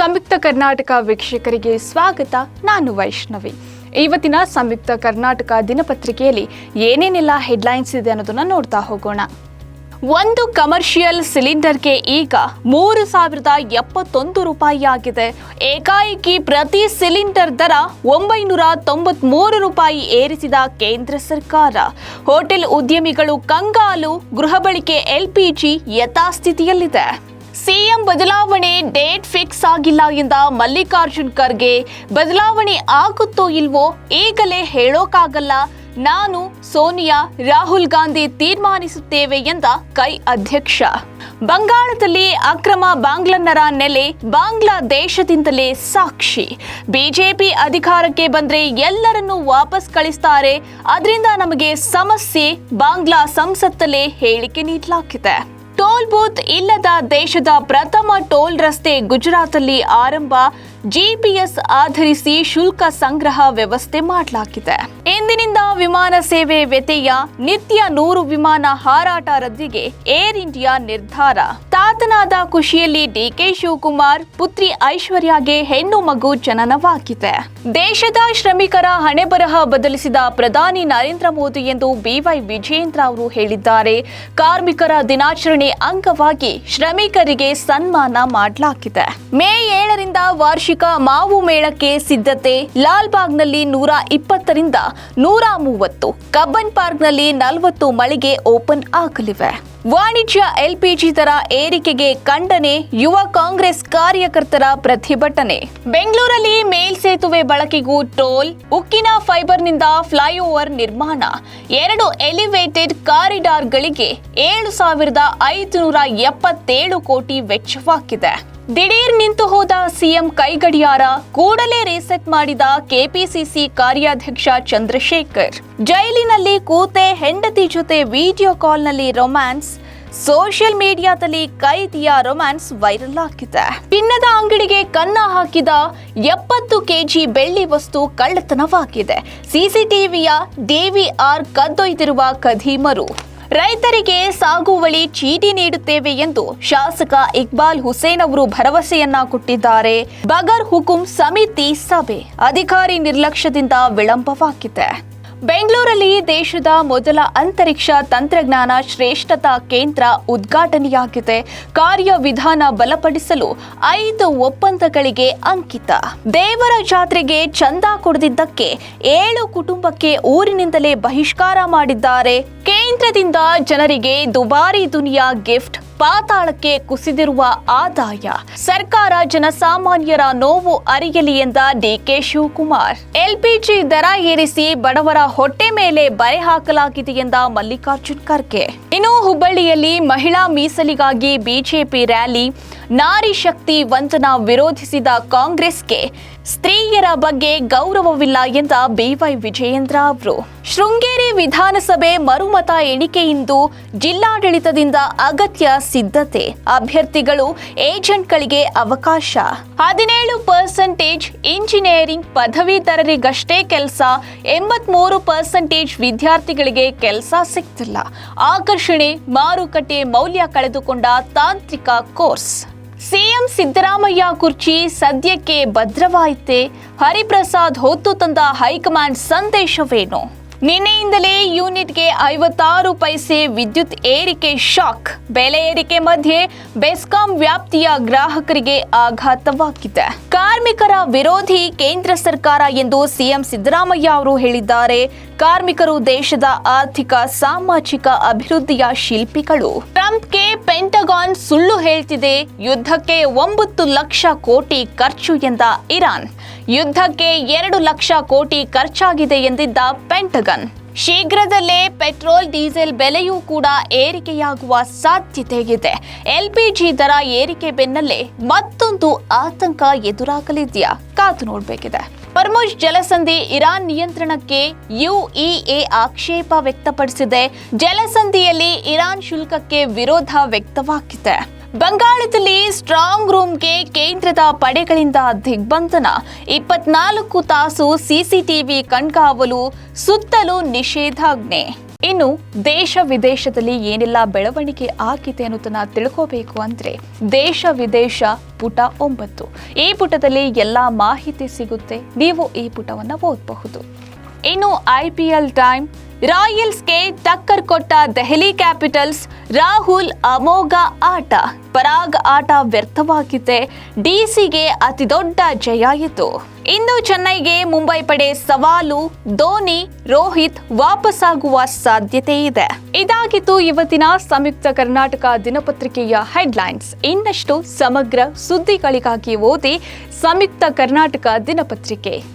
ಸಂಯುಕ್ತ ಕರ್ನಾಟಕ ವೀಕ್ಷಕರಿಗೆ ಸ್ವಾಗತ. ನಾನು ವೈಷ್ಣವಿ. ಇವತ್ತಿನ ಸಂಯುಕ್ತ ಕರ್ನಾಟಕ ದಿನಪತ್ರಿಕೆಯಲ್ಲಿ ಏನೇನೆಲ್ಲ ಹೆಡ್ಲೈನ್ಸ್ ಇದೆ ಅನ್ನೋದನ್ನ ನೋಡ್ತಾ ಹೋಗೋಣ. ಒಂದು ಕಮರ್ಷಿಯಲ್ ಸಿಲಿಂಡರ್ಗೆ ಈಗ 3,071 ರೂಪಾಯಿ ಆಗಿದೆ. ಏಕಾಏಕಿ ಪ್ರತಿ ಸಿಲಿಂಡರ್ ದರ 993 ರೂಪಾಯಿ ಏರಿಸಿದ ಕೇಂದ್ರ ಸರ್ಕಾರ. ಹೋಟೆಲ್ ಉದ್ಯಮಿಗಳು ಕಂಗಾಲು. ಗೃಹ ಬಳಕೆ ಎಲ್ಪಿಜಿ ಯಥಾಸ್ಥಿತಿಯಲ್ಲಿದೆ. ಸಿಎಂ ಬದಲಾವಣೆ ಡೇಟ್ ಫಿಕ್ಸ್ ಆಗಿಲ್ಲ ಎಂದ ಮಲ್ಲಿಕಾರ್ಜುನ್ ಖರ್ಗೆ. ಬದಲಾವಣೆ ಆಗುತ್ತೋ ಇಲ್ವೋ ಈಗಲೇ ಹೇಳೋಕ್ಕಾಗಲ್ಲ. ನಾನು, ಸೋನಿಯಾ, ರಾಹುಲ್ ಗಾಂಧಿ ತೀರ್ಮಾನಿಸುತ್ತೇವೆ ಎಂದ ಕೈ ಅಧ್ಯಕ್ಷ. ಬಂಗಾಳದಲ್ಲಿ ಅಕ್ರಮ ಬಾಂಗ್ಲನ್ನರ ನೆಲೆ. ಬಾಂಗ್ಲಾದೇಶದಿಂದಲೇ ಸಾಕ್ಷಿ. ಬಿಜೆಪಿ ಅಧಿಕಾರಕ್ಕೆ ಬಂದ್ರೆ ಎಲ್ಲರನ್ನೂ ವಾಪಸ್ ಕಳಿಸ್ತಾರೆ, ಅದರಿಂದ ನಮಗೆ ಸಮಸ್ಯೆ. ಬಾಂಗ್ಲಾ ಸಂಸತ್ತಲ್ಲೇ ಹೇಳಿಕೆ ನೀಡಲಾಗಿದೆ. ಟೋಲ್ ಬೂತ್ ಇಲ್ಲದ ದೇಶದ ಪ್ರಥಮ ಟೋಲ್ ರಸ್ತೆ ಗುಜರಾತಲ್ಲಿ ಆರಂಭ. ಜಿಪಿಎಸ್ ಆಧರಿಸಿ ಶುಲ್ಕ ಸಂಗ್ರಹ ವ್ಯವಸ್ಥೆ ಮಾಡಲಾಗಿದೆ. ಇಂದಿನಿಂದ ವಿಮಾನ ಸೇವೆ ವ್ಯತ್ಯಯ. ನಿತ್ಯ 100 ವಿಮಾನ ಹಾರಾಟ ರದ್ದಿಗೆ ಏರ್ ಇಂಡಿಯಾ ನಿರ್ಧಾರ. ತಾತನಾದ ಖುಷಿಯಲ್ಲಿ ಡಿಕೆ ಶಿವಕುಮಾರ್. ಪುತ್ರಿ ಐಶ್ವರ್ಯಾಗೆ ಹೆಣ್ಣು ಮಗು ಜನನವಾಗಿದೆ. ದೇಶದ ಶ್ರಮಿಕರ ಹಣೆಬರಹ ಬದಲಿಸಿದ ಪ್ರಧಾನಿ ನರೇಂದ್ರ ಮೋದಿ ಎಂದು ಬಿವೈ ವಿಜಯೇಂದ್ರ ಅವರು ಹೇಳಿದ್ದಾರೆ. ಕಾರ್ಮಿಕರ ದಿನಾಚರಣೆ ಅಂಗವಾಗಿ ಶ್ರಮಿಕರಿಗೆ ಸನ್ಮಾನ ಮಾಡಲಾಗಿದೆ. ಮೇ 7ರಿಂದ ವಾರ್ಷಿಕ ಮಾವು ಮೇಳಕ್ಕೆ ಸಿದ್ಧತೆ. ಲಾಲ್ಬಾಗ್ನಲ್ಲಿ 120ರಿಂದ 130, ಕಬ್ಬನ್ ಪಾರ್ಕ್ನಲ್ಲಿ 40 ಮಳಿಗೆ ಓಪನ್ ಆಗಲಿವೆ. ವಾಣಿಜ್ಯ ಎಲ್ಪಿಜಿ ದರ ಏರಿಕೆಗೆ ಖಂಡನೆ. ಯುವ ಕಾಂಗ್ರೆಸ್ ಕಾರ್ಯಕರ್ತರ ಪ್ರತಿಭಟನೆ. ಬೆಂಗಳೂರಲ್ಲಿ ಮೇಲ್ಸೇತುವೆ ಬಳಕೆಗೂ ಟೋಲ್. ಉಕ್ಕಿನ ಫೈಬರ್ನಿಂದ ಫ್ಲೈಓವರ್ ನಿರ್ಮಾಣ. 2 ಎಲಿವೇಟೆಡ್ ಕಾರಿಡಾರ್ಗಳಿಗೆ 7,577 ಕೋಟಿ ವೆಚ್ಚವಾಗಿದೆ. ದಿಢೀರ್ ನಿಂತು ಹೋದ ಸಿಎಂ ಕೈಗಡಿಯಾರ. ಕೂಡಲೇ ರೀಸೆಟ್ ಮಾಡಿದ ಕೆಪಿಸಿಸಿ ಕಾರ್ಯಾಧ್ಯಕ್ಷ ಚಂದ್ರಶೇಖರ್. ಜೈಲಿನಲ್ಲಿ ಕೂತೆ ಹೆಂಡತಿ ಜೊತೆ ವಿಡಿಯೋ ಕಾಲ್ನಲ್ಲಿ ರೊಮ್ಯಾನ್ಸ್. ಸೋಷಿಯಲ್ ಮೀಡಿಯಾದಲ್ಲಿ ಕೈದಿಯ ರೊಮ್ಯಾನ್ಸ್ ವೈರಲ್ ಆಗಿದೆ. ಚಿನ್ನದ ಅಂಗಡಿಗೆ ಕನ್ನ ಹಾಕಿದ 70 ಕೆಜಿ ಬೆಳ್ಳಿ ವಸ್ತು ಕಳ್ಳತನವಾಗಿದೆ. ಸಿಸಿಟಿವಿಯ ಡಿವಿಆರ್ ಕದ್ದೊಯ್ದಿರುವ ಖದೀಮರು. ರೈತರಿಗೆ ಸಾಗುವಳಿ ಚೀಟಿ ನೀಡುತ್ತೇವೆ ಎಂದು ಶಾಸಕ ಇಕ್ಬಾಲ್ ಹುಸೇನ್ ಅವರು ಭರವಸೆಯನ್ನ ಕೊಟ್ಟಿದ್ದಾರೆ. ಬಗರ್ ಹುಕುಂ ಸಮಿತಿ ಸಭೆ. ಅಧಿಕಾರಿ ನಿರ್ಲಕ್ಷ್ಯದಿಂದ ವಿಳಂಬವಾಗಿದೆ. ಬೆಂಗಳೂರಲ್ಲಿ ದೇಶದ ಮೊದಲ ಅಂತರಿಕ್ಷ ತಂತ್ರಜ್ಞಾನ ಶ್ರೇಷ್ಠತಾ ಕೇಂದ್ರ ಉದ್ಘಾಟನೆಯಾಗಿದೆ. ಕಾರ್ಯವಿಧಾನ ಬಲಪಡಿಸಲು 5 ಒಪ್ಪಂದಗಳಿಗೆ ಅಂಕಿತ. ದೇವರ ಜಾತ್ರೆಗೆ ಚಂದ ಕೊಡದಿದ್ದಕ್ಕೆ 7 ಕುಟುಂಬಕ್ಕೆ ಊರಿನಿಂದಲೇ ಬಹಿಷ್ಕಾರ ಮಾಡಿದ್ದಾರೆ. ಕೇಂದ್ರದಿಂದ ಜನರಿಗೆ ದುಬಾರಿ ದುನಿಯಾ ಗಿಫ್ಟ್. ಪಾತಾಳಕ್ಕೆ ಕುಸಿದಿರುವ ಆದಾಯ. ಸರ್ಕಾರ ಜನಸಾಮಾನ್ಯರ ನೋವು ಅರಿಯಲಿ ಎಂದ ಡಿಕೆ ಶಿವಕುಮಾರ್. ಎಲ್ಪಿಜಿ ದರ ಏರಿಸಿ ಬಡವರ ಹೊಟ್ಟೆ ಮೇಲೆ ಬರೆ ಹಾಕಲಾಗಿದೆ ಎಂದ ಮಲ್ಲಿಕಾರ್ಜುನ್ ಖರ್ಗೆ. ಇನ್ನು ಹುಬ್ಬಳ್ಳಿಯಲ್ಲಿ ಮಹಿಳಾ ಮೀಸಲಿಗಾಗಿ ಬಿಜೆಪಿ ರ್ಯಾಲಿ. ನಾರಿ ಶಕ್ತಿ ವಂದನಾ ವಿರೋಧಿಸಿದ ಕಾಂಗ್ರೆಸ್ಗೆ ಸ್ತ್ರೀಯರ ಬಗ್ಗೆ ಗೌರವವಿಲ್ಲ ಎಂದ ಬಿವೈ ವಿಜಯೇಂದ್ರ ಅವರು. ಶೃಂಗೇರಿ ವಿಧಾನಸಭೆ ಮರುಮತ ಎಣಿಕೆಯಿಂದು. ಜಿಲ್ಲಾಡಳಿತದಿಂದ ಅಗತ್ಯ ಸಿದ್ಧತೆ. ಅಭ್ಯರ್ಥಿಗಳು ಏಜೆಂಟ್ಗಳಿಗೆ ಅವಕಾಶ. 17% ಇಂಜಿನಿಯರಿಂಗ್ ಪದವೀಧರರಿಗಷ್ಟೇ ಕೆಲಸ. 83% ವಿದ್ಯಾರ್ಥಿಗಳಿಗೆ ಕೆಲಸ ಸಿಗ್ತಿಲ್ಲ. ಆಕರ್ಷಣೆ, ಮಾರುಕಟ್ಟೆ ಮೌಲ್ಯ ಕಳೆದುಕೊಂಡ ತಾಂತ್ರಿಕ ಕೋರ್ಸ್. ಸಿಎಂ ಸಿದ್ದರಾಮಯ್ಯ ಕುರ್ಚಿ ಸದ್ಯಕ್ಕೆ ಭದ್ರವಾಯಿತೆ. ಹರಿಪ್ರಸಾದ್ ಹೊತ್ತು ತಂದ ಹೈಕಮಾಂಡ್ ಸಂದೇಶವೇನು? ನಿನ್ನೆಯಿಂದಲೇ ಯೂನಿಟ್ಗೆ 56 ಪೈಸೆ ವಿದ್ಯುತ್ ಏರಿಕೆ ಶಾಕ್. ಬೆಲೆ ಏರಿಕೆ ಮಧ್ಯೆ ಬೆಸ್ಕಾಂ ವ್ಯಾಪ್ತಿಯ ಗ್ರಾಹಕರಿಗೆ ಆಘಾತವಾಗಿದೆ. ಕಾರ್ಮಿಕರ ವಿರೋಧಿ ಕೇಂದ್ರ ಸರ್ಕಾರ ಎಂದು ಸಿಎಂ ಸಿದ್ದರಾಮಯ್ಯ ಅವರು ಹೇಳಿದ್ದಾರೆ. ಕಾರ್ಮಿಕರು ದೇಶದ ಆರ್ಥಿಕ ಸಾಮಾಜಿಕ ಅಭಿವೃದ್ಧಿಯ ಶಿಲ್ಪಿಗಳು. ಟ್ರಂಪ್ಗೆ ಪೆಂಟಗಾನ್ ಸುಳ್ಳು ಹೇಳ್ತಿದೆ. ಯುದ್ಧಕ್ಕೆ 9 ಲಕ್ಷ ಕೋಟಿ ಖರ್ಚು ಎಂದ ಇರಾನ್. ಯುದ್ಧಕ್ಕೆ 2 ಲಕ್ಷ ಕೋಟಿ ಖರ್ಚಾಗಿದೆ ಎಂದಿದ್ದ ಪೆಂಟಗನ್. ಶೀಘ್ರದಲ್ಲೇ ಪೆಟ್ರೋಲ್ ಡೀಸೆಲ್ ಬೆಲೆಯೂ ಕೂಡ ಏರಿಕೆಯಾಗುವ ಸಾಧ್ಯತೆ ಇದೆ. ಎಲ್ಪಿಜಿ ದರ ಏರಿಕೆ ಬೆನ್ನಲ್ಲೇ ಮತ್ತೊಂದು ಆತಂಕ ಎದುರಾಗಲಿದೆಯಾ? ಕಾದು ನೋಡಬೇಕಿದೆ. ಹೊರ್ಮುಜ್ ಜಲಸಂಧಿ ಇರಾನ್ ನಿಯಂತ್ರಣಕ್ಕೆ ಯುಎಇ ಆಕ್ಷೇಪ ವ್ಯಕ್ತಪಡಿಸಿದೆ. ಜಲಸಂಧಿಯಲ್ಲಿ ಇರಾನ್ ಶುಲ್ಕಕ್ಕೆ ವಿರೋಧ ವ್ಯಕ್ತವಾಗಿದೆ. ಬಂಗಾಳದಲ್ಲಿ ಸ್ಟ್ರಾಂಗ್ ರೂಮ್ಗೆ ಕೇಂದ್ರದ ಪಡೆಗಳಿಂದ ದಿಗ್ಬಂಧನ. 24 ತಾಸು ಸಿಸಿಟಿವಿ ಕಣ್ಗಾವಲು. ಸುತ್ತಲೂ ನಿಷೇಧಾಜ್ಞೆ. ಇನ್ನು ದೇಶ ವಿದೇಶದಲ್ಲಿ ಏನೆಲ್ಲ ಬೆಳವಣಿಗೆ ಆಗಿದೆ ಅನ್ನೋದನ್ನ ತಿಳ್ಕೋಬೇಕು ಅಂದ್ರೆ ದೇಶ ವಿದೇಶ ಪುಟ 9 ಈ ಪುಟದಲ್ಲಿ ಎಲ್ಲಾ ಮಾಹಿತಿ ಸಿಗುತ್ತೆ. ನೀವು ಈ ಪುಟವನ್ನ ಓದಬಹುದು. ಇನ್ನು IPL ಟೈಮ್, ರಾಯಲ್ಸ್ಗೆ ಟಕ್ಕರ್ ಕೊಟ್ಟ ದೆಹಲಿ ಕ್ಯಾಪಿಟಲ್ಸ್, ರಾಹುಲ್ ಅಮೋಘ ಆಟ, ಪರಾಗ್ ಆಟ ವ್ಯರ್ಥವಾಗಿದೆ, ಡಿಸಿಗೆ ಅತಿದೊಡ್ಡ ಜಯ ಇತ್ತು. ಇಂದು ಚೆನ್ನೈಗೆ ಮುಂಬೈ ಪಡೆ ಸವಾಲು, ಧೋನಿ, ರೋಹಿತ್ ವಾಪಸ್ಸಾಗುವ ಸಾಧ್ಯತೆ ಇದೆ. ಇದಾಗಿತ್ತು ಇವತ್ತಿನ ಸಂಯುಕ್ತ ಕರ್ನಾಟಕ ದಿನಪತ್ರಿಕೆಯ ಹೆಡ್ಲೈನ್ಸ್. ಇನ್ನಷ್ಟು ಸಮಗ್ರ ಸುದ್ದಿಗಳಿಗಾಗಿ ಓದಿ ಸಂಯುಕ್ತ ಕರ್ನಾಟಕ ದಿನಪತ್ರಿಕೆ.